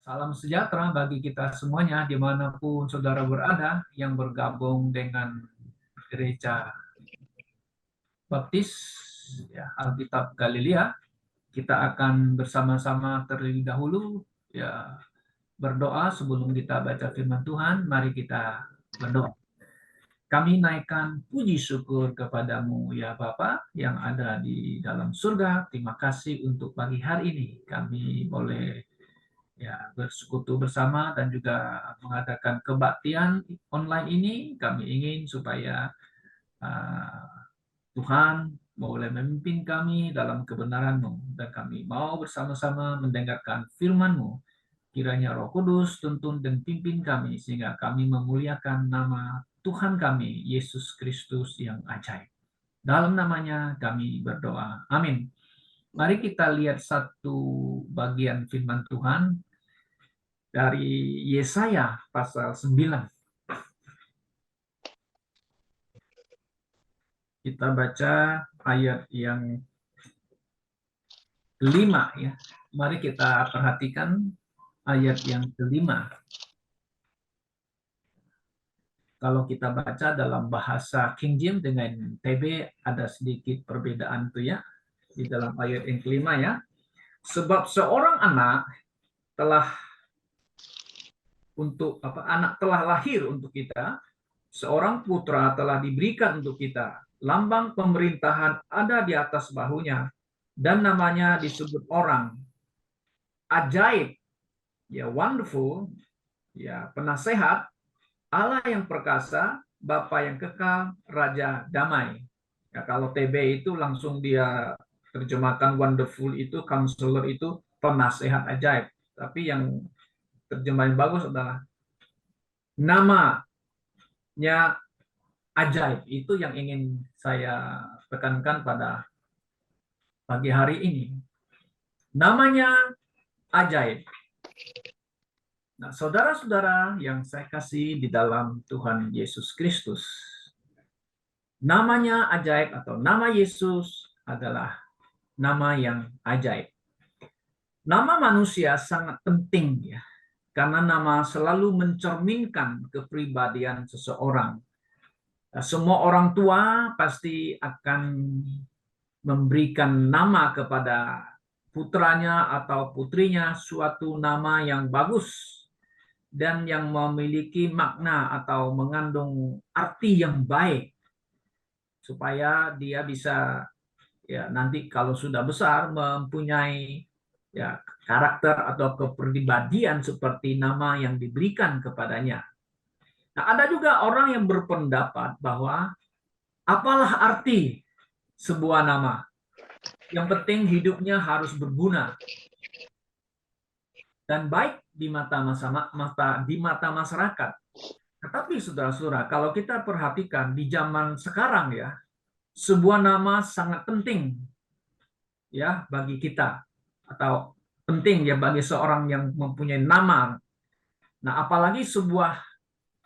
Salam sejahtera bagi kita semuanya dimanapun saudara berada yang bergabung dengan Gereja Baptis ya, Alkitab Galilea. Kita akan bersama-sama terlebih dahulu ya berdoa sebelum kita baca firman Tuhan. Mari kita berdoa. Kami naikkan puji syukur kepadamu ya Bapa yang ada di dalam surga. Terima kasih untuk pagi hari ini. Kami boleh ya bersekutu bersama dan juga mengadakan kebaktian online ini. Kami ingin supaya Tuhan boleh memimpin kami dalam kebenaran-Mu, dan kami mau bersama-sama mendengarkan firman-Mu. Kiranya Roh Kudus tuntun dan pimpin kami sehingga kami memuliakan nama Tuhan kami Yesus Kristus yang ajaib. Dalam namanya kami berdoa. Amin. Mari kita lihat satu bagian firman Tuhan dari Yesaya pasal 9. Kita baca ayat yang kelima ya. Mari kita perhatikan ayat yang kelima. Kalau kita baca dalam bahasa King James dengan TB ada sedikit perbedaan tuh ya di dalam ayat yang kelima ya. Sebab seorang anak telah lahir untuk kita, seorang putra telah diberikan untuk kita. Lambang pemerintahan ada di atas bahunya, dan namanya disebut orang ajaib, ya wonderful, ya penasehat, Allah yang perkasa, Bapa yang kekal, Raja damai. Ya, kalau TB itu langsung dia terjemahkan wonderful itu, counselor itu penasehat ajaib. Tapi yang terjemahan bagus adalah namanya ajaib. Itu yang ingin saya tekankan pada pagi hari ini. Namanya ajaib. Nah, saudara-saudara yang saya kasih di dalam Tuhan Yesus Kristus, namanya ajaib atau nama Yesus adalah nama yang ajaib. Nama manusia sangat penting ya, karena nama selalu mencerminkan kepribadian seseorang. Nah, semua orang tua pasti akan memberikan nama kepada putranya atau putrinya suatu nama yang bagus dan yang memiliki makna atau mengandung arti yang baik supaya dia bisa ya nanti kalau sudah besar mempunyai ya karakter atau kepribadian seperti nama yang diberikan kepadanya. Nah, ada juga orang yang berpendapat bahwa apalah arti sebuah nama? Yang penting hidupnya harus berguna dan baik di mata masyarakat. Tetapi saudara-saudara, kalau kita perhatikan di zaman sekarang ya, sebuah nama sangat penting ya bagi kita atau penting ya bagi seorang yang mempunyai nama. Nah, apalagi sebuah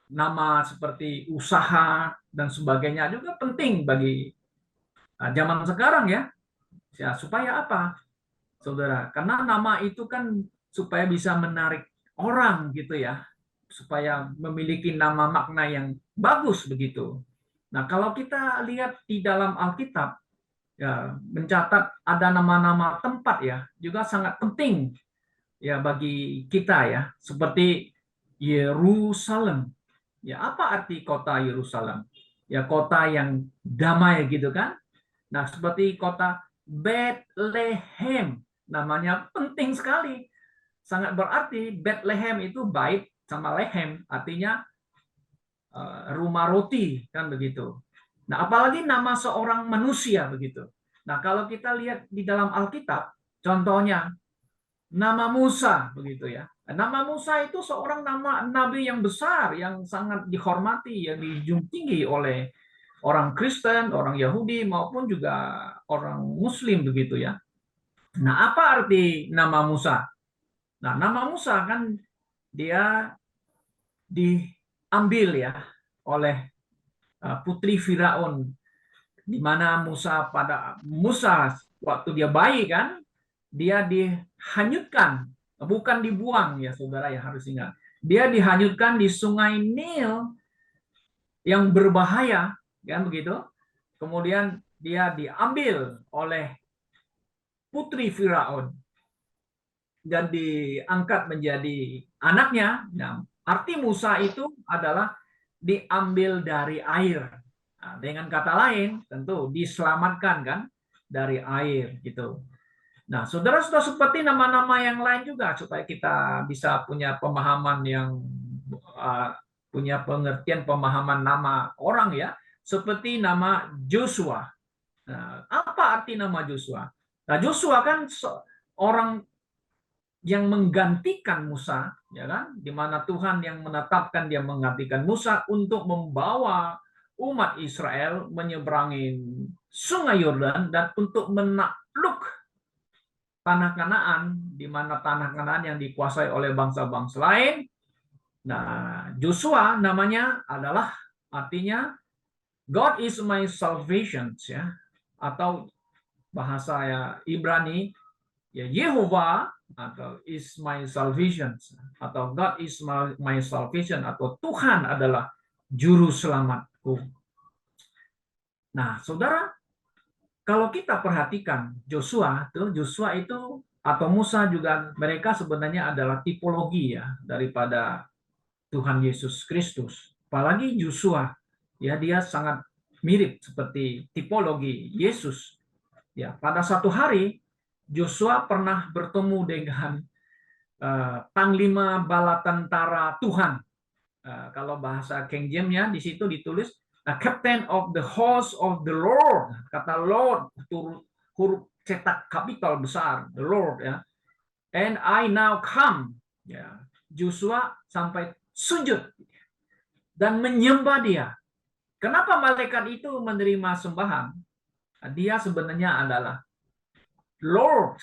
nama seperti usaha dan sebagainya juga penting bagi zaman sekarang ya. Ya, supaya apa? Saudara, karena nama itu kan supaya bisa menarik orang gitu ya, supaya memiliki nama makna yang bagus begitu. Nah, kalau kita lihat di dalam Alkitab, ya mencatat ada nama-nama tempat ya, juga sangat penting ya bagi kita ya, seperti Yerusalem. Ya, apa arti kota Yerusalem? Ya, kota yang damai gitu kan. Nah, seperti kota Bethlehem, namanya penting sekali. Sangat berarti Bethlehem itu bait sama lehem, artinya rumah roti kan begitu. Nah, apalagi nama seorang manusia begitu. Nah, kalau kita lihat di dalam Alkitab, contohnya nama Musa begitu ya. Nama Musa itu seorang nama nabi yang besar, yang sangat dihormati, yang dijunjung tinggi oleh orang Kristen, orang Yahudi maupun juga orang Muslim begitu ya. Nah, apa arti nama Musa? Nah, nama Musa kan dia diambil ya oleh putri Firaun, di mana Musa waktu dia bayi kan, dia dihanyutkan bukan dibuang ya saudara ya, harus ingat. Dia dihanyutkan di sungai Nil yang berbahaya, kan begitu. Kemudian dia diambil oleh putri Firaun dan diangkat menjadi anaknya. Nah, arti Musa itu adalah diambil dari air. Nah, dengan kata lain, tentu diselamatkan kan dari air gitu. Nah, saudara sudah seperti nama-nama yang lain juga supaya kita bisa punya pemahaman yang punya pengertian pemahaman nama orang ya, seperti nama Joshua. Nah, apa arti nama Joshua? Nah, Joshua kan orang yang menggantikan Musa, ya kan? Di mana Tuhan yang menetapkan dia menggantikan Musa untuk membawa umat Israel menyeberangi Sungai Yordan dan untuk menakluk tanah Kanaan, di mana tanah Kanaan yang dikuasai oleh bangsa-bangsa lain. Nah, Joshua namanya adalah artinya God is my salvation, ya, atau bahasa ya Ibrani ya Yehovah atau is my salvation, atau God is my salvation, atau Tuhan adalah juru selamatku. Nah, saudara, kalau kita perhatikan Joshua itu atau Musa juga, mereka sebenarnya adalah tipologi ya daripada Tuhan Yesus Kristus. Apalagi Joshua, ya dia sangat mirip seperti tipologi Yesus. Ya, pada satu hari Joshua pernah bertemu dengan Panglima Bala Tentara Tuhan. Kalau bahasa King James-nya di situ ditulis Captain of the Host of the Lord. Kata Lord huruf cetak kapital besar, the Lord ya. And I now come. Ya, Joshua sampai sujud dan menyembah dia. Kenapa malaikat itu menerima sembahan? Dia sebenarnya adalah Lord,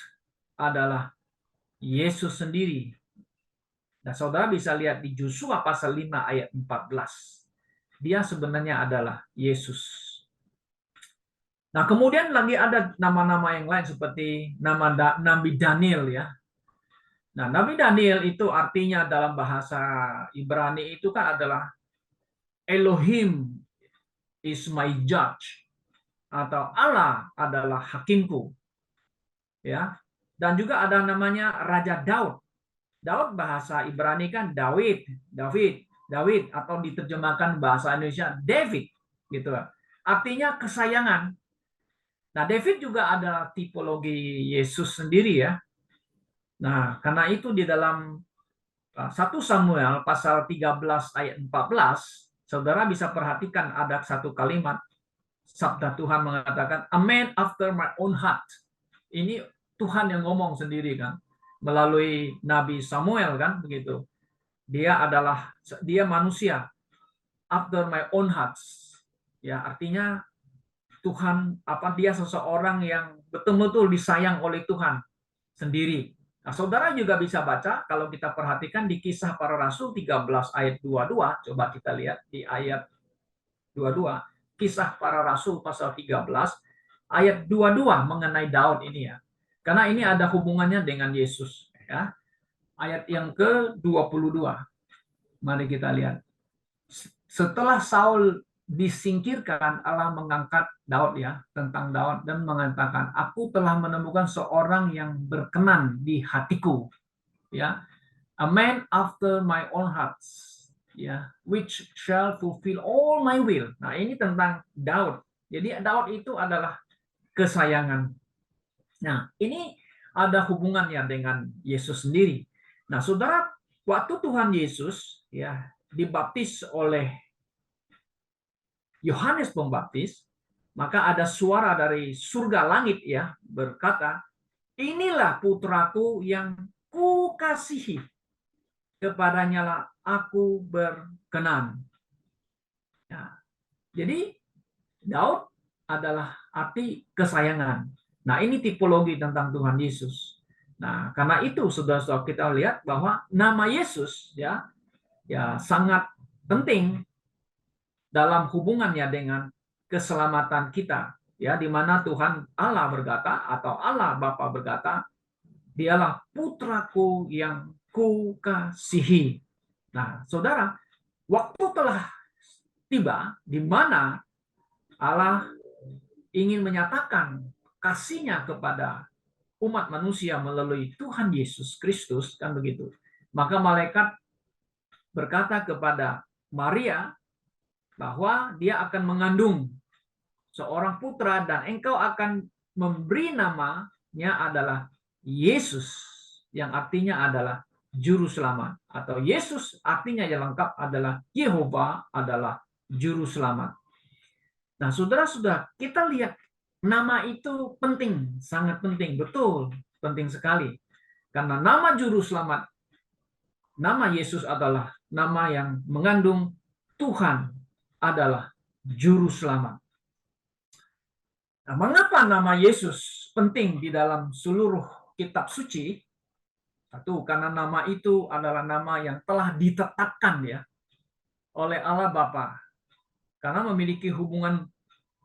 adalah Yesus sendiri. Nah, saudara bisa lihat di Joshua pasal 5 ayat 14. Dia sebenarnya adalah Yesus. Nah, kemudian lagi ada nama-nama yang lain seperti nama Nabi Daniel ya. Nah, Nabi Daniel itu artinya dalam bahasa Ibrani itu kan adalah Elohim is my judge, atau Allah adalah hakimku. Ya. Dan juga ada namanya Raja Daud. Daud bahasa Ibrani kan David, atau diterjemahkan bahasa Indonesia David gitu. Artinya kesayangan. Nah, David juga ada tipologi Yesus sendiri ya. Nah, karena itu di dalam 1 Samuel pasal 13 ayat 14, saudara bisa perhatikan ada satu kalimat sabda Tuhan mengatakan, "A man after my own heart." Ini Tuhan yang ngomong sendiri kan, melalui Nabi Samuel kan begitu. Dia manusia after my own heart. Ya, artinya Tuhan dia seseorang yang betul-betul disayang oleh Tuhan sendiri. Nah, saudara juga bisa baca kalau kita perhatikan di Kisah Para Rasul 13 ayat 22, coba kita lihat di ayat 22, Kisah Para Rasul pasal 13 ayat 22 mengenai Daud ini ya. Karena ini ada hubungannya dengan Yesus ya. Ayat yang ke-22. Mari kita lihat. Setelah Saul disingkirkan, Allah mengangkat Daud ya, tentang Daud dan mengatakan, "Aku telah menemukan seorang yang berkenan di hatiku." Ya, a man after my own heart. Ya, which shall fulfill all my will. Nah, ini tentang Daud. Jadi Daud itu adalah kesayangan. Nah, ini ada hubungannya dengan Yesus sendiri. Nah, saudara, waktu Tuhan Yesus ya dibaptis oleh Yohanes Pembaptis, maka ada suara dari surga langit ya berkata, "Inilah putraku yang kukasihi, kepadanya lah aku berkenan." Ya, jadi Daud adalah arti kesayangan. Nah, ini tipologi tentang Tuhan Yesus. Nah, karena itu saudara-saudara kita lihat bahwa nama Yesus ya sangat penting dalam hubungannya dengan keselamatan kita, ya, di mana Tuhan Allah berkata atau Allah Bapa berkata, Dialah putraku yang kukasihi. Nah, saudara, waktu telah tiba di mana Allah ingin menyatakan kasihnya kepada umat manusia melalui Tuhan Yesus Kristus, kan begitu. Maka malaikat berkata kepada Maria bahwa dia akan mengandung seorang putra dan engkau akan memberi namanya adalah Yesus, yang artinya adalah juru selamat, atau Yesus artinya yang lengkap adalah Yehova adalah juru selamat. Nah, saudara-saudara, kita lihat nama itu penting, sangat penting, betul, penting sekali. Karena nama juru selamat, nama Yesus adalah nama yang mengandung Tuhan adalah juru selamat. Nah, mengapa nama Yesus penting di dalam seluruh kitab suci? Satu, karena nama itu adalah nama yang telah ditetapkan ya oleh Allah Bapa. Karena memiliki hubungan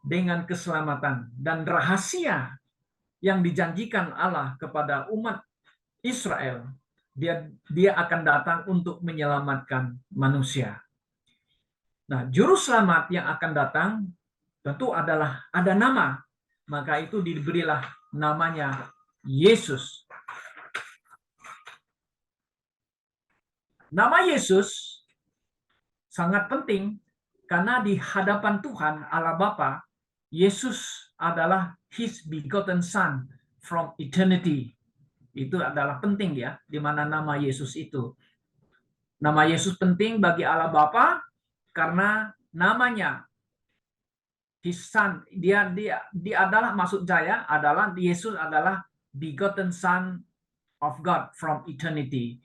dengan keselamatan dan rahasia yang dijanjikan Allah kepada umat Israel. Dia akan datang untuk menyelamatkan manusia. Nah, juru selamat yang akan datang tentu adalah ada nama. Maka itu diberilah namanya Yesus. Nama Yesus sangat penting karena di hadapan Tuhan Allah Bapa, Yesus adalah His begotten Son from eternity. Itu adalah penting ya, di mana nama Yesus itu. Nama Yesus penting bagi Allah Bapa karena namanya His Son, dia adalah, maksud saya adalah Yesus adalah begotten Son of God from eternity.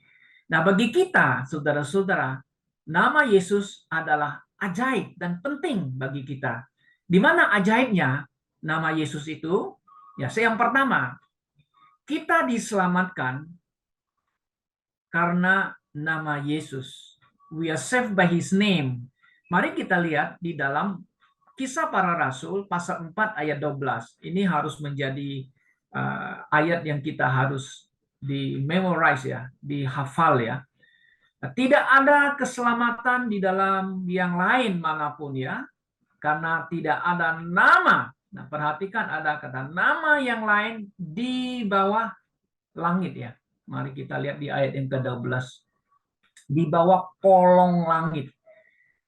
Nah, bagi kita, saudara-saudara, nama Yesus adalah ajaib dan penting bagi kita. Di mana ajaibnya nama Yesus itu? Ya, yang pertama, kita diselamatkan karena nama Yesus. We are saved by His name. Mari kita lihat di dalam Kisah Para Rasul pasal 4 ayat 12. Ini harus menjadi ayat yang kita harus di-memorize ya, dihafal ya. Tidak ada keselamatan di dalam yang lain manapun ya, karena tidak ada nama. Nah, perhatikan ada kata nama yang lain di bawah langit ya. Mari kita lihat di ayat yang ke-12. Di bawah kolong langit.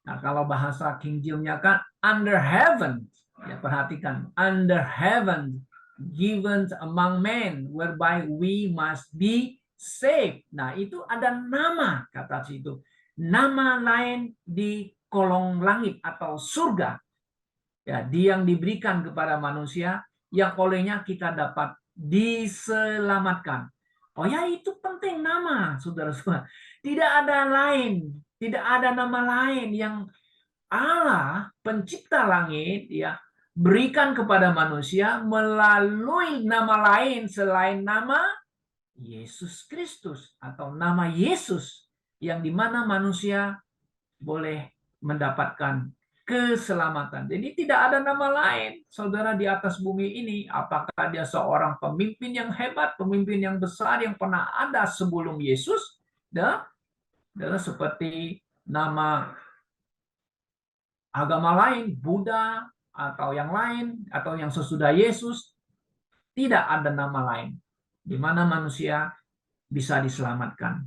Nah, kalau bahasa King James-nya kan under heaven. Ya, perhatikan, under heaven given among men whereby we must be saved. Nah, itu ada nama kata situ. Nama lain di kolong langit atau surga. Ya, yang diberikan kepada manusia yang olehnya kita dapat diselamatkan. Oh ya, itu penting nama, saudara-saudara. Tidak ada lain, tidak ada nama lain yang Allah pencipta langit ya berikan kepada manusia melalui nama lain selain nama Yesus Kristus atau nama Yesus yang dimana manusia boleh mendapatkan keselamatan. Jadi tidak ada nama lain, saudara, di atas bumi ini. Apakah dia seorang pemimpin yang hebat, pemimpin yang besar yang pernah ada sebelum Yesus? Adalah seperti nama agama lain, Buddha, atau yang lain, atau yang sesudah Yesus. Tidak ada nama lain di mana manusia bisa diselamatkan.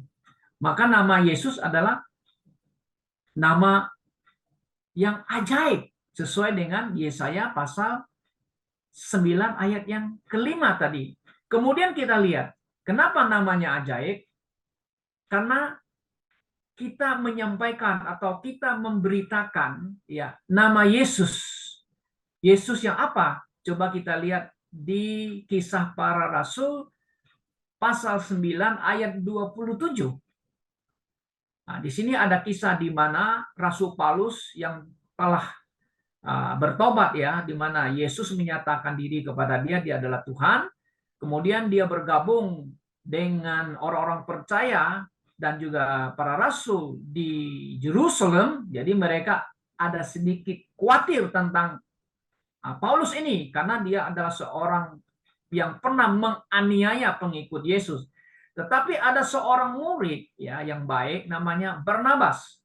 Maka nama Yesus adalah nama yang ajaib sesuai dengan Yesaya pasal 9 ayat yang kelima tadi. Kemudian kita lihat, kenapa namanya ajaib? Karena kita menyampaikan atau kita memberitakan ya nama Yesus. Yesus yang apa? Coba kita lihat di Kisah Para Rasul pasal 9 ayat 27. Nah, di sini ada kisah di mana Rasul Paulus yang telah bertobat ya, di mana Yesus menyatakan diri kepada dia adalah Tuhan. Kemudian dia bergabung dengan orang-orang percaya dan juga para rasul di Yerusalem. Jadi mereka ada sedikit khawatir tentang Paulus ini karena dia adalah seorang yang pernah menganiaya pengikut Yesus. Tetapi ada seorang murid ya yang baik namanya Barnabas,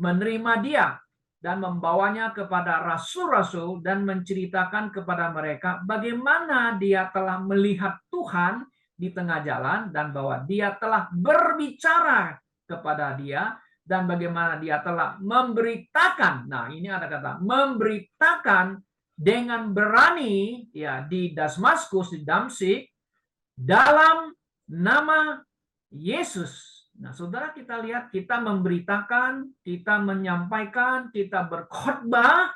menerima dia dan membawanya kepada rasul-rasul dan menceritakan kepada mereka bagaimana dia telah melihat Tuhan di tengah jalan dan bahwa dia telah berbicara kepada dia dan bagaimana dia telah memberitakan. Nah, ini ada kata memberitakan dengan berani ya di Damaskus, di Damsyik, dalam nama Yesus. Nah, saudara, kita lihat, kita memberitakan, kita menyampaikan, kita berkhotbah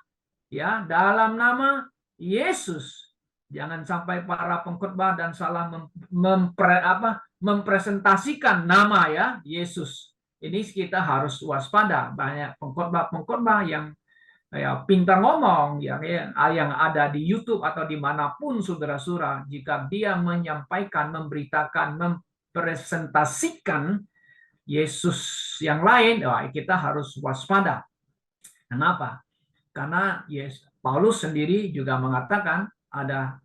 ya dalam nama Yesus. Jangan sampai para pengkhotbah dan salah mempresentasikan nama ya Yesus. Ini kita harus waspada. Banyak pengkhotbah yang ya, pintar ngomong yang ada di YouTube atau dimanapun saudara-saudara, jika dia menyampaikan, memberitakan, mempresentasikan Yesus yang lain, kita harus waspada. Kenapa? Karena Paulus sendiri juga mengatakan ada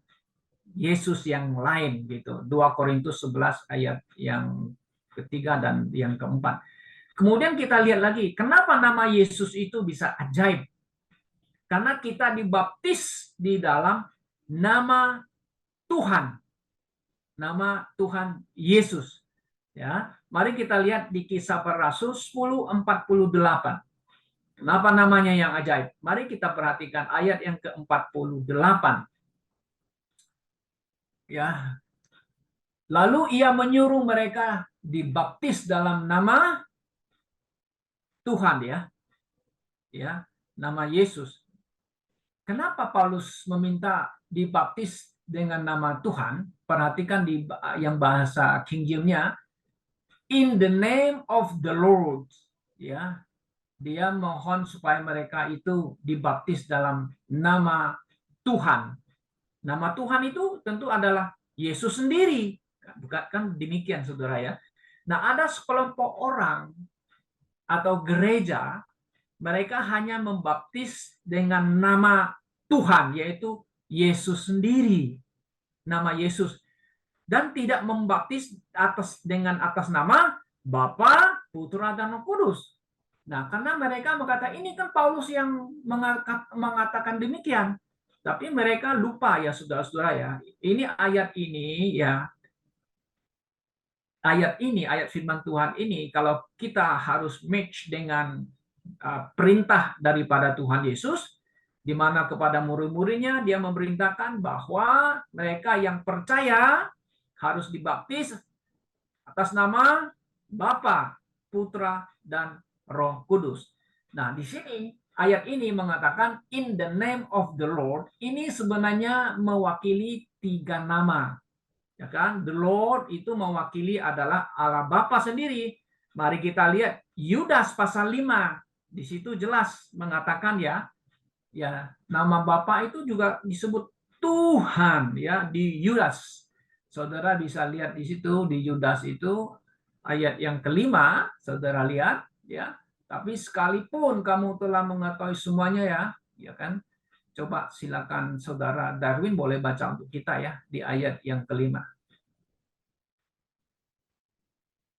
Yesus yang lain gitu. 2 Korintus 11 ayat yang ketiga dan yang keempat. Kemudian kita lihat lagi, kenapa nama Yesus itu bisa ajaib? Karena kita dibaptis di dalam nama Tuhan. Nama Tuhan Yesus. Ya, mari kita lihat di Kisah Para Rasul 10:48. Kenapa namanya yang ajaib? Mari kita perhatikan ayat yang ke-48. Ya. Lalu ia menyuruh mereka dibaptis dalam nama Tuhan ya. Ya, nama Yesus. Kenapa Paulus meminta dibaptis dengan nama Tuhan? Perhatikan di yang bahasa King James-nya, in the name of the Lord. Ya, dia mohon supaya mereka itu dibaptis dalam nama Tuhan. Nama Tuhan itu tentu adalah Yesus sendiri. Bukan kan demikian, saudara ya. Nah, ada sekelompok orang atau gereja, mereka hanya membaptis dengan nama Tuhan, yaitu Yesus sendiri, nama Yesus, dan tidak membaptis atas nama Bapa, Putra, dan Roh Kudus. Nah, karena mereka berkata ini kan Paulus yang mengatakan demikian, tapi mereka lupa ya saudara-saudara ya. Ini ayat ayat firman Tuhan ini, kalau kita harus match dengan perintah daripada Tuhan Yesus, di mana kepada murid-muridnya dia memerintahkan bahwa mereka yang percaya harus dibaptis atas nama Bapa, Putra, dan Roh Kudus. Nah, di sini ayat ini mengatakan in the name of the Lord. Ini sebenarnya mewakili 3 nama. Ya kan? The Lord itu mewakili adalah Allah Bapa sendiri. Mari kita lihat Yudas pasal 5. Di situ jelas mengatakan ya nama Bapa itu juga disebut Tuhan ya di Yudas. Saudara bisa lihat di situ di Yudas itu ayat yang kelima, saudara lihat ya. Tapi sekalipun kamu telah mengetahui semuanya ya kan. Coba silakan saudara Darwin boleh baca untuk kita ya di ayat yang kelima.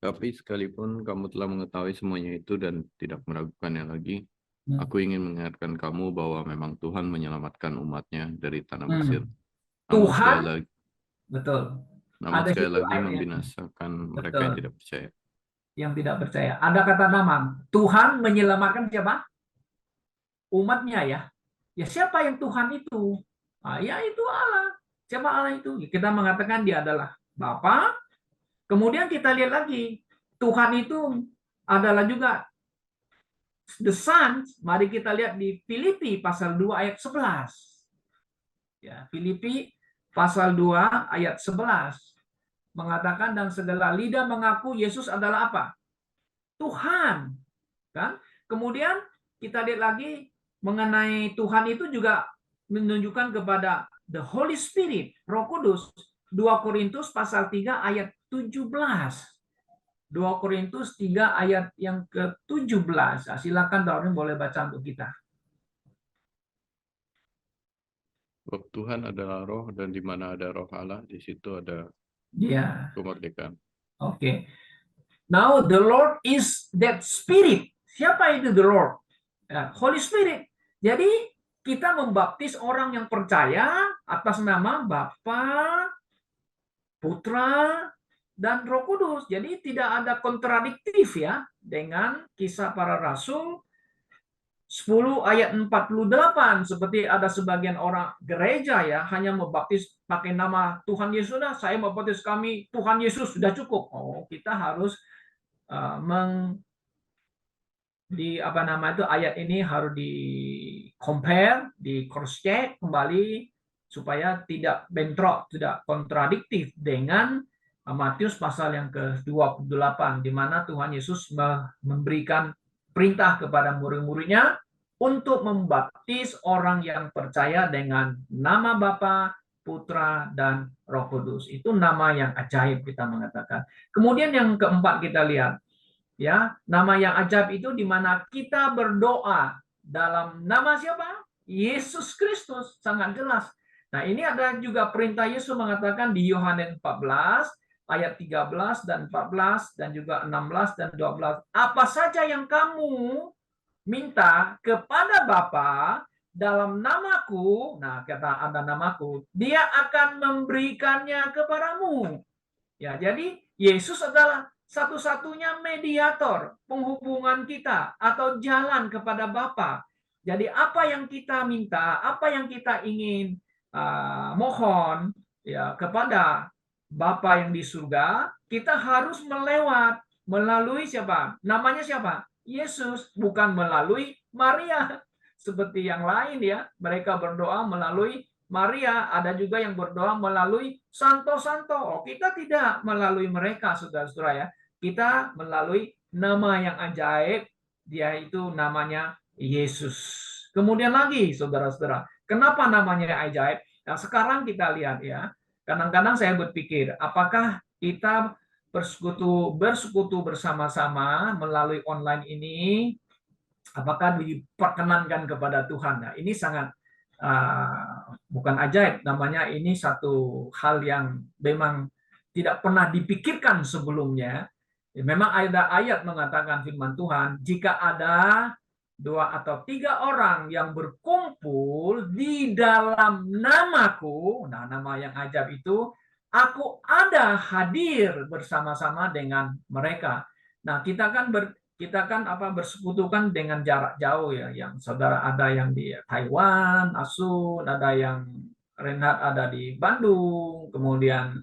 Tapi sekalipun kamu telah mengetahui semuanya itu dan tidak meragukannya lagi, aku ingin mengingatkan kamu bahwa memang Tuhan menyelamatkan umatnya dari tanah Mesir. Tuhan, betul. Namun sekali lagi membinasakan mereka yang tidak percaya. Yang tidak percaya. Ada kata nama. Tuhan menyelamatkan siapa? Umatnya ya. Ya siapa yang Tuhan itu? Ya itu Allah. Siapa Allah itu? Kita mengatakan dia adalah Bapa. Kemudian kita lihat lagi, Tuhan itu adalah juga the Son. Mari kita lihat di Filipi pasal 2 ayat 11. Ya, Filipi pasal 2 ayat 11 mengatakan dan segala lidah mengaku Yesus adalah apa? Tuhan. Kan? Kemudian kita lihat lagi mengenai Tuhan itu juga menunjukkan kepada the Holy Spirit, Roh Kudus. 2 Korintus pasal 3 ayat 17. 2 Korintus 3 ayat yang ke-17. Silakan Darwin boleh baca untuk kita. Sebab Tuhan adalah roh dan di mana ada roh Allah, di situ ada Ya, kemerdekaan. oke. Now the Lord is that Spirit. Siapa itu the Lord? Ya, Holy Spirit. Jadi kita membaptis orang yang percaya atas nama Bapa, Putra, dan Roh Kudus. Jadi tidak ada kontradiktif ya dengan Kisah Para Rasul 10 ayat 48, seperti ada sebagian orang gereja ya hanya membaptis pakai nama Tuhan Yesus. Sudah, saya membaptis kami Tuhan Yesus sudah cukup. Oh, kita harus di apa nama itu ayat ini harus di compare, di cross check kembali supaya tidak bentrok, tidak kontradiktif dengan Matius pasal yang ke-28 di mana Tuhan Yesus memberikan perintah kepada murid-muridnya untuk membaptis orang yang percaya dengan nama Bapa, Putra, dan Roh Kudus. Itu nama yang ajaib kita mengatakan. Kemudian yang keempat kita lihat, ya, nama yang ajaib itu di mana kita berdoa dalam nama siapa? Yesus Kristus, sangat jelas. Nah, ini ada juga perintah Yesus mengatakan di Yohanes 14 ayat 13 dan 14 dan juga 16 dan 12. Apa saja yang kamu minta kepada Bapa dalam namaku, nah kata ada namaku, dia akan memberikannya kepadamu. Ya, jadi Yesus adalah satu-satunya mediator penghubungan kita atau jalan kepada Bapa. Jadi apa yang kita minta, apa yang kita ingin mohon ya kepada Bapa yang di surga, kita harus melalui siapa? Namanya siapa? Yesus, bukan melalui Maria. Seperti yang lain ya, mereka berdoa melalui Maria, ada juga yang berdoa melalui santo-santo. Oh, kita tidak melalui mereka, saudara-saudara ya. Kita melalui nama yang ajaib, dia itu namanya Yesus. Kemudian lagi, saudara-saudara, kenapa namanya ajaib? Nah, sekarang kita lihat ya. Kadang-kadang saya berpikir, apakah kita bersekutu bersama-sama melalui online ini, apakah diperkenankan kepada Tuhan? Nah, ini sangat bukan ajaib, namanya ini satu hal yang memang tidak pernah dipikirkan sebelumnya. Memang ada ayat mengatakan firman Tuhan, jika ada 2 atau 3 orang yang berkumpul di dalam namaku, nah nama yang ajaib itu, aku ada hadir bersama-sama dengan mereka. Nah, kita kan bersekutukan dengan jarak jauh ya, yang saudara ada yang di Taiwan, Asun, ada yang Renat ada di Bandung, kemudian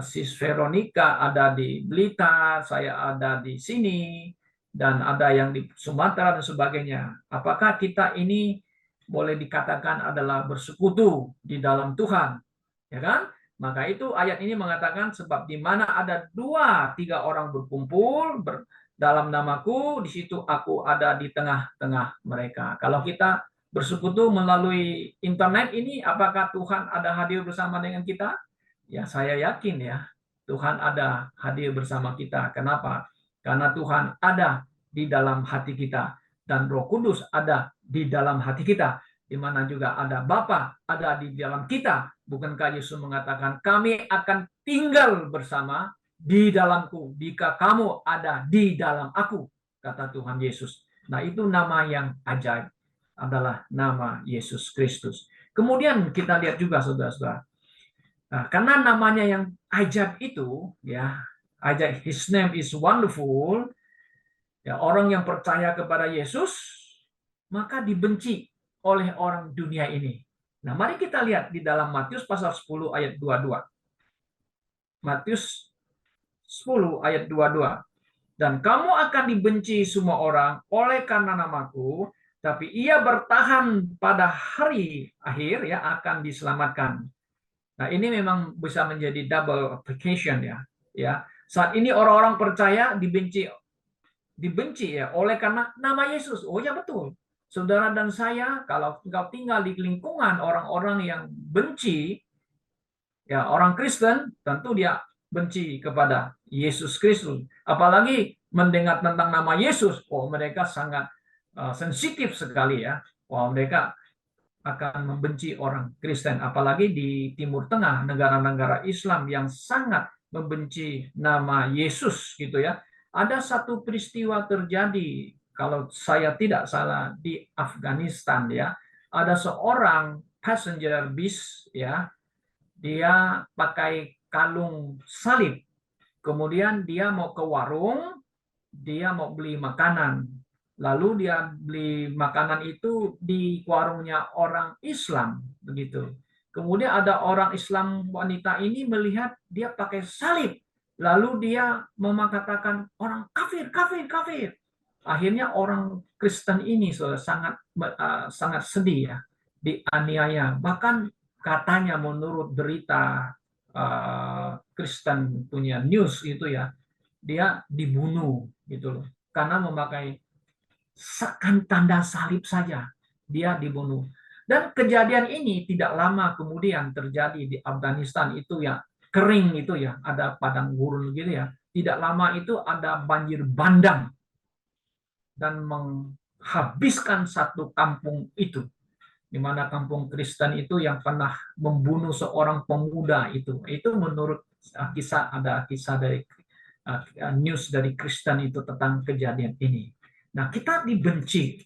Sis Veronica ada di Blitar, saya ada di sini, dan ada yang di Sumatera dan sebagainya. Apakah kita ini boleh dikatakan adalah bersekutu di dalam Tuhan? Ya kan? Maka itu ayat ini mengatakan sebab di mana ada 2-3 orang berkumpul dalam namaku, di situ aku ada di tengah-tengah mereka. Kalau kita bersekutu melalui internet ini, apakah Tuhan ada hadir bersama dengan kita? Ya, saya yakin ya, Tuhan ada hadir bersama kita. Kenapa? Karena Tuhan ada di dalam hati kita dan Roh Kudus ada di dalam hati kita, di mana juga ada Bapa ada di dalam kita. Bukankah Yesus mengatakan, kami akan tinggal bersama di dalamku jika kamu ada di dalam aku, kata Tuhan Yesus. Nah, itu nama yang ajaib, adalah nama Yesus Kristus. Kemudian kita lihat juga saudara-saudara, nah, karena namanya yang ajaib itu, ya, ajaib, His name is wonderful, ya, orang yang percaya kepada Yesus, maka dibenci oleh orang dunia ini. Nah, mari kita lihat di dalam Matius pasal 10 ayat 22. Matius 10 ayat 22. Dan kamu akan dibenci semua orang oleh karena namaku, tapi ia bertahan pada hari akhir ya akan diselamatkan. Nah, ini memang bisa menjadi double application ya. Ya, saat ini orang-orang percaya dibenci ya oleh karena nama Yesus. Oh ya betul. Saudara dan saya kalau tinggal di lingkungan orang-orang yang benci ya orang Kristen, tentu dia benci kepada Yesus Kristus. Apalagi mendengar tentang nama Yesus, oh mereka sangat sensitif sekali ya. Wah, mereka akan membenci orang Kristen, apalagi di Timur Tengah, negara-negara Islam yang sangat membenci nama Yesus gitu ya. Ada satu peristiwa terjadi, kalau saya tidak salah, di Afghanistan ya. Ada seorang passenger bis ya, dia pakai kalung salib. Kemudian dia mau ke warung, dia mau beli makanan. Lalu dia beli makanan itu di warungnya orang Islam, begitu. Kemudian ada orang Islam wanita ini melihat dia pakai salib. Lalu dia mengatakan orang kafir, kafir, kafir. Akhirnya orang Kristen ini sangat sedih ya, dianiaya. Bahkan katanya menurut berita Kristen punya news itu ya, dia dibunuh gitu loh, karena memakai sekan tanda salib saja dia dibunuh. Dan kejadian ini tidak lama kemudian terjadi di Afghanistan itu ya, kering itu ya, ada padang gurun gitu ya. Tidak lama itu ada banjir bandang dan menghabiskan satu kampung itu, di mana kampung Kristen itu yang pernah membunuh seorang pemuda itu. Itu menurut ada kisah dari news dari Kristen itu tentang kejadian ini. Nah, kita dibenci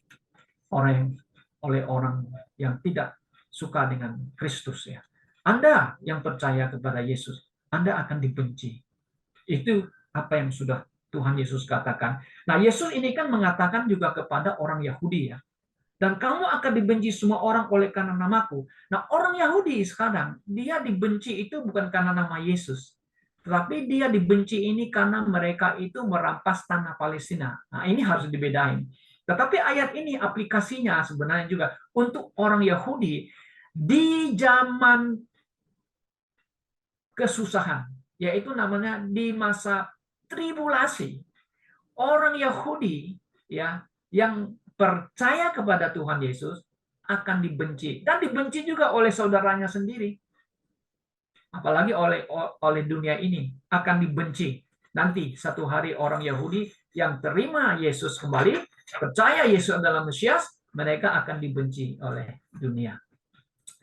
oleh orang yang tidak suka dengan Kristus ya. Anda yang percaya kepada Yesus, Anda akan dibenci. Itu apa yang sudah Tuhan Yesus katakan. Nah, Yesus ini kan mengatakan juga kepada orang Yahudi ya. Dan kamu akan dibenci semua orang oleh karena namaku. Nah, orang Yahudi sekarang, dia dibenci itu bukan karena nama Yesus. Tetapi dia dibenci ini karena mereka itu merampas tanah Palestina. Nah, ini harus dibedain. Tetapi ayat ini aplikasinya sebenarnya juga untuk orang Yahudi di zaman kesusahan, yaitu namanya di masa tribulasi. Orang Yahudi ya yang percaya kepada Tuhan Yesus akan dibenci, dan dibenci juga oleh saudaranya sendiri, apalagi oleh dunia ini akan dibenci. Nanti satu hari orang Yahudi yang terima Yesus kembali, percaya Yesus adalah Mesias, mereka akan dibenci oleh dunia.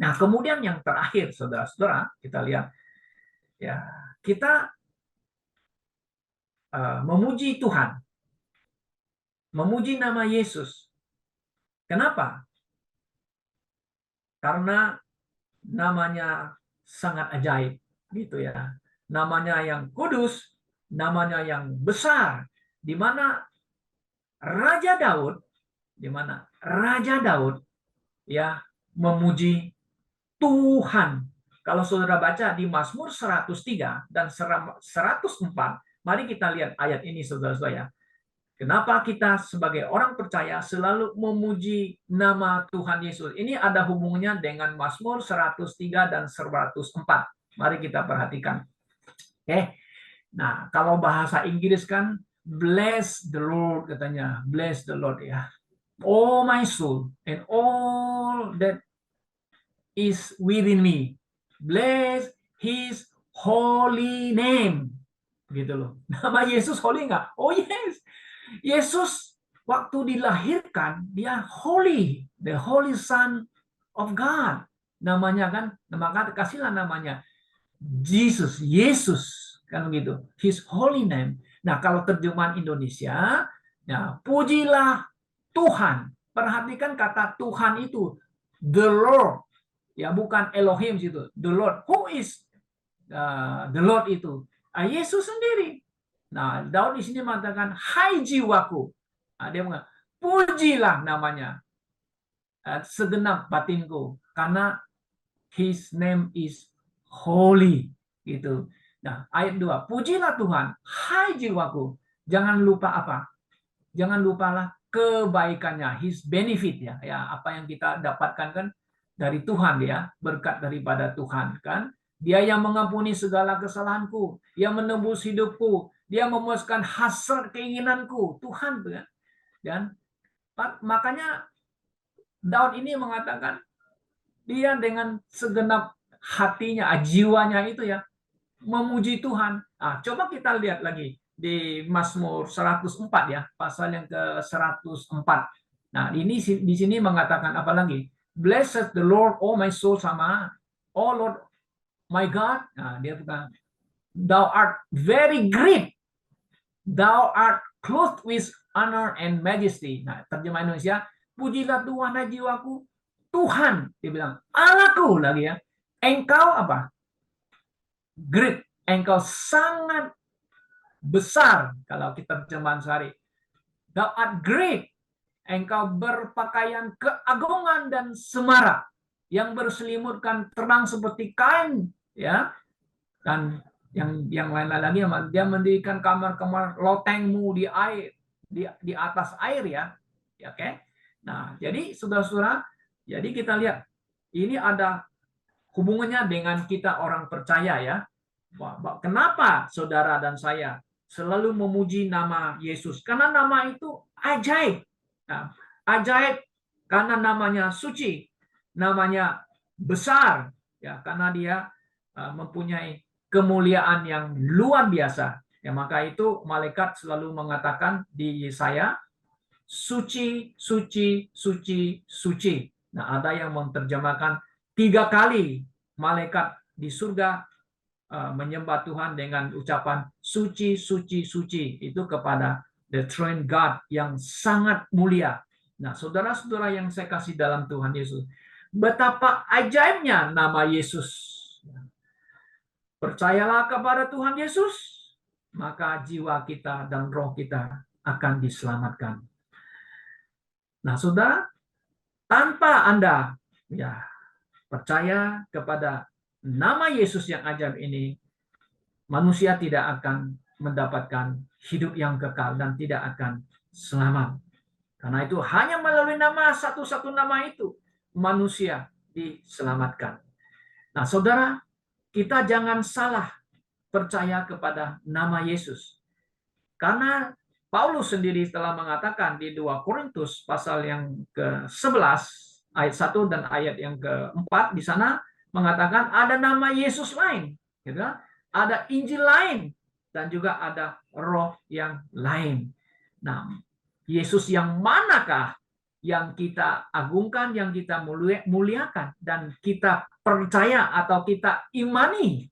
Nah, kemudian yang terakhir, saudara-saudara, kita lihat ya, kita memuji Tuhan, memuji nama Yesus. Kenapa? Karena namanya sangat ajaib gitu ya. Namanya yang kudus, namanya yang besar, di mana Raja Daud, ya memuji Tuhan. Kalau saudara baca di Mazmur 103 dan 104, mari kita lihat ayat ini saudara-saudara. Kenapa kita sebagai orang percaya selalu memuji nama Tuhan Yesus? Ini ada hubungannya dengan Mazmur 103 dan 104. Mari kita perhatikan. Oke. Nah, kalau bahasa Inggris kan bless the Lord katanya. Bless the Lord ya. Oh my soul and all that is within me. Bless his holy name. Gitu loh. Nama Yesus holy nggak? Oh yes. Yesus waktu dilahirkan, dia holy, the holy son of God. Namanya kan, maka kasihlah namanya Jesus, Yesus, kan begitu. His holy name. Nah, kalau terjemahan Indonesia, ya, pujilah Tuhan. Perhatikan kata Tuhan itu, the Lord. Ya, bukan Elohim situ, the Lord. Who is the Lord itu? Yesus sendiri. Nah, Daud di sini mengatakan, hai jiwaku. Nah, dia mengatakan, pujilah namanya, segenap batinku, karena his name is holy. Gitu. Nah, ayat 2, pujilah Tuhan, hai jiwaku. Jangan lupa apa? Jangan lupalah kebaikannya, his benefit ya. Ya, apa yang kita dapatkan kan dari Tuhan ya, berkat daripada Tuhan kan. Dia yang mengampuni segala kesalahanku, yang menembus hidupku, dia memuaskan hasrat keinginanku, Tuhan tuh ya. Dan makanya Daud ini mengatakan dia dengan segenap hatinya, jiwanya itu ya, memuji Tuhan. Nah, coba kita lihat lagi di Mazmur 104 ya, pasal yang ke 104. Nah, ini di sini mengatakan apa lagi? Blessed the Lord, oh my soul, sama oh Lord my God. Nah, dia bilang, thou art very great, thou art clothed with honor and majesty. Nah, terjemah Indonesia, pujilah Tuhan hai jiwaku, Tuhan, dia bilang, Allahku lagi ya. Engkau apa? Great, engkau sangat besar. Kalau kita terjemahan sehari, thou art great, engkau berpakaian keagungan dan semarak, yang berselimutkan terang seperti kain, ya. Dan yang lain lagi, dia mendirikan kamar-kamar lotengmu di air, di atas air, ya. Oke. Nah, jadi saudara-saudara, jadi kita lihat ini ada hubungannya dengan kita orang percaya, ya. Kenapa saudara dan saya selalu memuji nama Yesus? Karena nama itu ajaib. Nah, ajaib karena namanya suci, namanya besar, ya, karena dia mempunyai kemuliaan yang luar biasa. Ya, maka itu malaikat selalu mengatakan di Yesaya, suci, suci, suci, suci. Nah, ada yang menerjemahkan 3 kali malaikat di surga menyembah Tuhan dengan ucapan suci, suci, suci. Itu kepada the throne God yang sangat mulia. Nah, saudara-saudara yang saya kasih dalam Tuhan Yesus, betapa ajaibnya nama Yesus. Percayalah kepada Tuhan Yesus, maka jiwa kita dan roh kita akan diselamatkan. Nah, saudara, tanpa Anda ya percaya kepada nama Yesus yang ajaib ini, manusia tidak akan mendapatkan hidup yang kekal dan tidak akan selamat. Karena itu hanya melalui nama, satu-satu nama itu, manusia diselamatkan. Nah, saudara, kita jangan salah percaya kepada nama Yesus. Karena Paulus sendiri telah mengatakan di 2 Korintus pasal yang ke-11 ayat 1 dan ayat yang ke-4, di sana mengatakan ada nama Yesus lain, gitu. Ada Injil lain dan juga ada roh yang lain. Nah, Yesus yang manakah yang kita agungkan, yang kita muliakan dan kita percaya atau kita imani?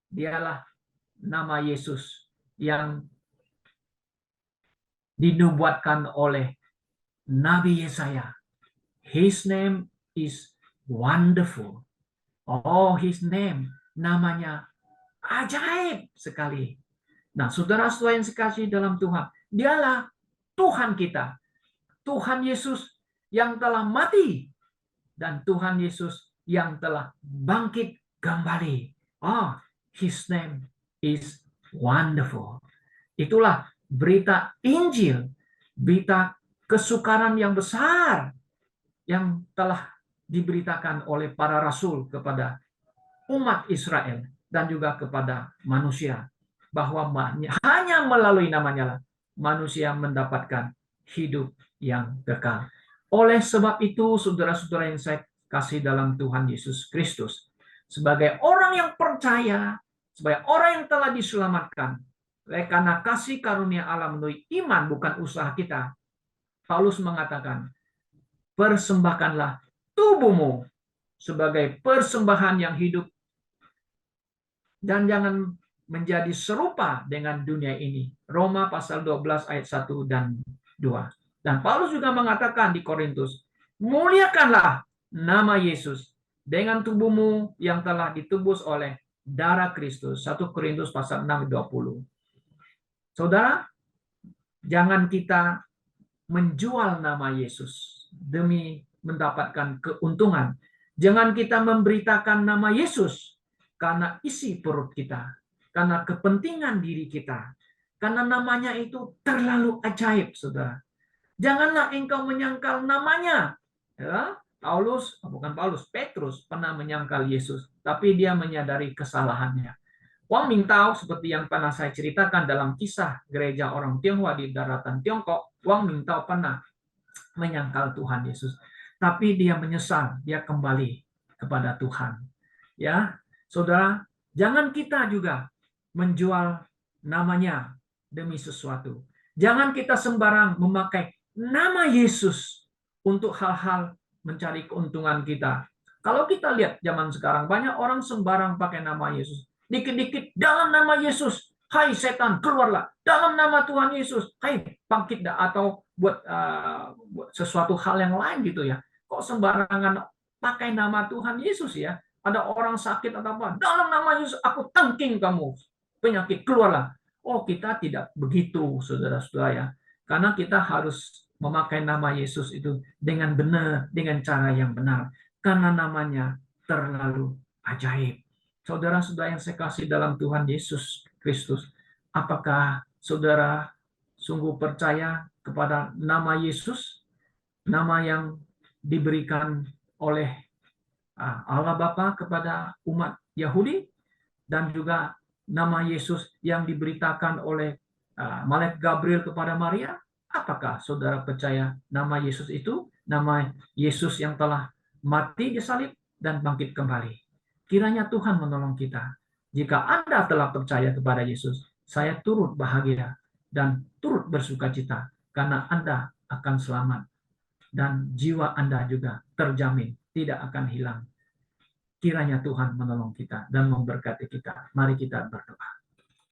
Dialah nama Yesus yang dinubuatkan oleh Nabi Yesaya. His name is wonderful. Oh, his name, namanya ajaib sekali. Nah, saudara-saudara yang sekasih dalam Tuhan, dialah Tuhan kita. Tuhan Yesus yang telah mati dan Tuhan Yesus yang telah bangkit kembali. Oh, his name is wonderful. Itulah berita Injil, berita kesukaran yang besar yang telah diberitakan oleh para rasul kepada umat Israel dan juga kepada manusia, bahwa hanya melalui namanya lah manusia mendapatkan hidup yang kekal. Oleh sebab itu, saudara-saudara yang saya kasih dalam Tuhan Yesus Kristus, sebagai orang yang percaya, sebagai orang yang telah diselamatkan, karena kasih karunia Allah melalui iman, bukan usaha kita, Paulus mengatakan, persembahkanlah tubuhmu sebagai persembahan yang hidup dan jangan menjadi serupa dengan dunia ini. Roma pasal 12 ayat 1 dan 2. Dan Paulus juga mengatakan di Korintus, muliakanlah nama Yesus dengan tubuhmu yang telah ditebus oleh darah Kristus. 1 Korintus pasal 6 20. Saudara, jangan kita menjual nama Yesus demi mendapatkan keuntungan. Jangan kita memberitakan nama Yesus karena isi perut kita, karena kepentingan diri kita, karena namanya itu terlalu ajaib, saudara. Janganlah engkau menyangkal namanya. Ya, Petrus pernah menyangkal Yesus, tapi dia menyadari kesalahannya. Wang Mingtao, seperti yang pernah saya ceritakan dalam kisah gereja orang Tionghoa di daratan Tiongkok, Wang Mingtao pernah menyangkal Tuhan Yesus, tapi dia menyesal, dia kembali kepada Tuhan. Ya, saudara, jangan kita juga menjual namanya demi sesuatu. Jangan kita sembarang memakai nama Yesus untuk hal-hal mencari keuntungan kita. Kalau kita lihat zaman sekarang, banyak orang sembarang pakai nama Yesus. Dikit-dikit, dalam nama Yesus, hai setan, keluarlah. Dalam nama Tuhan Yesus, hai bangkit dah. Atau buat sesuatu hal yang lain gitu ya. Kok sembarangan pakai nama Tuhan Yesus ya? Ada orang sakit atau apa, dalam nama Yesus aku tangking kamu, penyakit keluarlah. Oh, kita tidak begitu, saudara-saudara ya. Karena kita harus memakai nama Yesus itu dengan benar, dengan cara yang benar. Karena namanya terlalu ajaib. Saudara-saudara yang saya kasih dalam Tuhan Yesus Kristus, apakah saudara sungguh percaya kepada nama Yesus, nama yang diberikan oleh Allah Bapa kepada umat Yahudi, dan juga nama Yesus yang diberitakan oleh Malaikat Gabriel kepada Maria? Apakah saudara percaya nama Yesus itu, nama Yesus yang telah mati di salib dan bangkit kembali? Kiranya Tuhan menolong kita. Jika Anda telah percaya kepada Yesus, saya turut bahagia dan turut bersukacita karena Anda akan selamat dan jiwa Anda juga terjamin tidak akan hilang. Kiranya Tuhan menolong kita dan memberkati kita. Mari kita berdoa.